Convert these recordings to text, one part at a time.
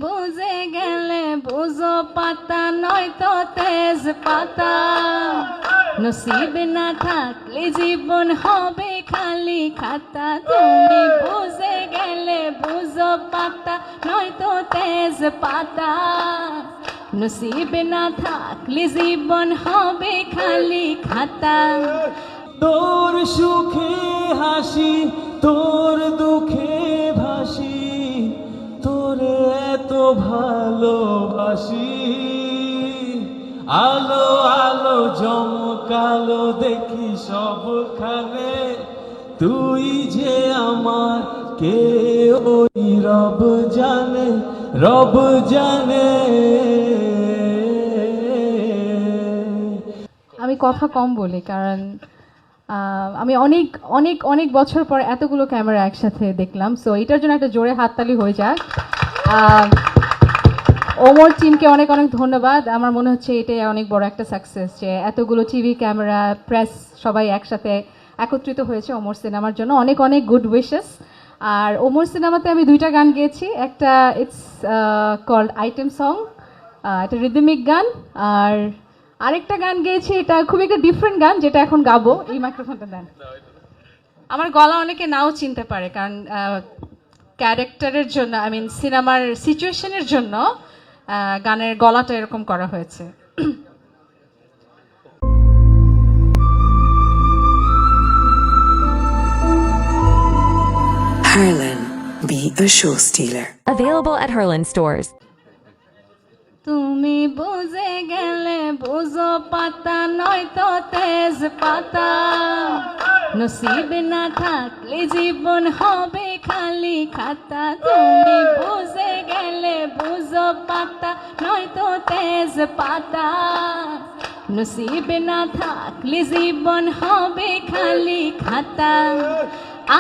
বুঝে গেলে বুঝো পাতা নয়তো তেজ পাতা, নসিব না থাকলে জীবন হবে খালি খাতা। তুমি বুঝে গেলে বুঝো পাতা নয়তো তেজ পাতা, নসিব না থাকলে জীবন হবে খালি খাতা। তোর সুখে হাসি তোর দুঃখে ভাসি, তোরে এত ভালোবাসি। আলো আলো জমকালো দেখি সবখানে, তুই যে আমার কে ওই রব জানে, রব জানে। আমি কথা কম বলি কারণ আমি অনেক অনেক অনেক বছর পর এতগুলো ক্যামেরা একসাথে দেখলাম, সো এটার জন্য একটা জোরে হাততালি হয়ে যাক। ওমর টিমকে অনেক অনেক ধন্যবাদ। আমার মনে হচ্ছে এটাই অনেক বড় একটা সাকসেস যে এতগুলো টিভি ক্যামেরা প্রেস সবাই একসাথে একত্রিত হয়েছে ওমর সিনেমার জন্য। অনেক অনেক গুড উইশেস। আর ওমর সিনেমাতে আমি 2টা গান গেয়েছি, একটা ইটস কল্ড আইটেম সং, এটা রিদমিক গান, আর আরেকটা গান গেয়েছি এটা খুব একটা ডিফারেন্ট গান যেটা এখন গাবো। এই মাইক্রোফোনটা দেন। আমার গলা অনেকে নাও চিনতে পারে কারণ ক্যারেক্টারের জন্য, আই মিন সিনেমার সিচুয়েশনের জন্য গানের গলাটা এরকম করা হয়েছে। Harlan, be a show stealer. Available at Harlan stores. তুমি বুঝে গেলে বুঝো পাতা নয়তো তেজ পাতা, নসিব না থাকলে জীবন হবে খালি খাতা। তুমি বুঝে গেলে বুঝো পাতা নয়তো তেজ পাতা, নসিব না থাকলে জীবন হবে খালি খাতা।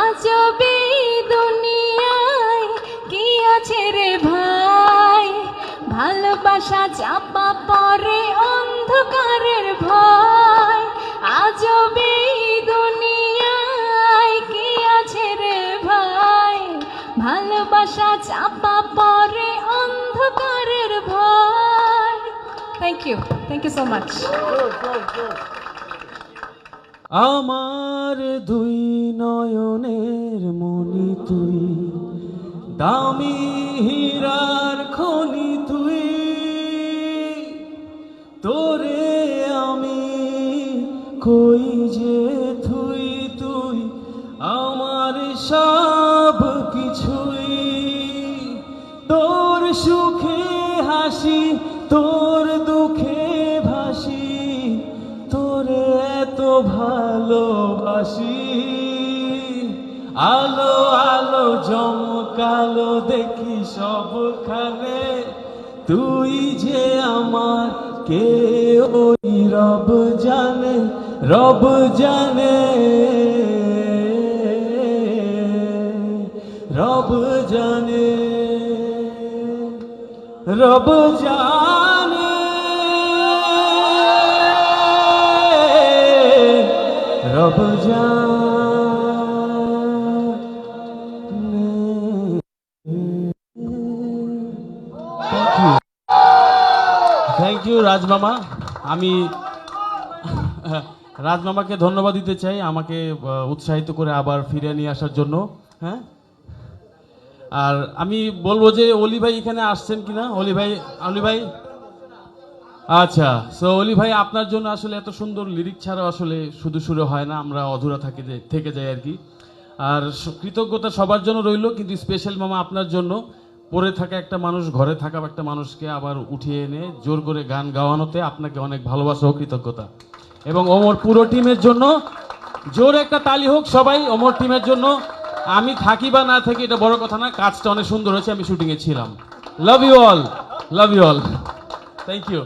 আজবে দুনিয়ায় কি আছে রে ভাই, ভালোবাসা চাপা পড়ে অন্ধকারের ভয়। আজবে দুনিয়ায় কি আছে রে ভাই, ভালোবাসা চাপা পড়ে অন্ধকারের ভয়। Thank you so much. আমার দুই নয়নের মনি তুই, দামি হীরার খনি তুই, তোরে আমি কই যে তুই, তুই আমার সব কিছুই। তোর সুখে হাসি তোর দুঃখে ভাসি, তোরে এত ভালোবাসি। আলো আলো জমকালো দেখি সবখানে, তুই যে আমার কে ওই রব জানে, রব জানে, রব জানে, রব জানে, রব জানে। থ্যাংক ইউ রাজমামা। আমি রাজমামাকে ধন্যবাদ দিতে চাই আমাকে উৎসাহিত করে আবার ফিরে নিয়ে আসার জন্য। হ্যাঁ, আর আমি বলবো যে অলি ভাই এখানে আসছেন কিনা। অলি ভাই আচ্ছা, সো অলি ভাই আপনার জন্য আসলে এত সুন্দর লিরিক ছাড়া আসলে শুধু সুরে হয় না, আমরা অধুরা থেকে যাই আর কি। আর কৃতজ্ঞতা সবার জন্য রইল, কিন্তু স্পেশাল মামা আপনার জন্য। পড়ে থাকা একটা মানুষ, ঘরে থাকা একটা মানুষকে আবার উঠিয়ে এনে জোর করে গান গাওয়ানোতে আপনাকে অনেক ভালোবাসা ও কৃতজ্ঞতা। এবং ওমর পুরো টিমের জন্য জোর একটা তালি হোক সবাই ওমর টিমের জন্য। আমি থাকি বা না থাকি এটা বড় কথা না, কাজটা অনেক সুন্দর হয়েছে, আমি শুটিংয়ে ছিলাম। Love you all, love you all, thank you.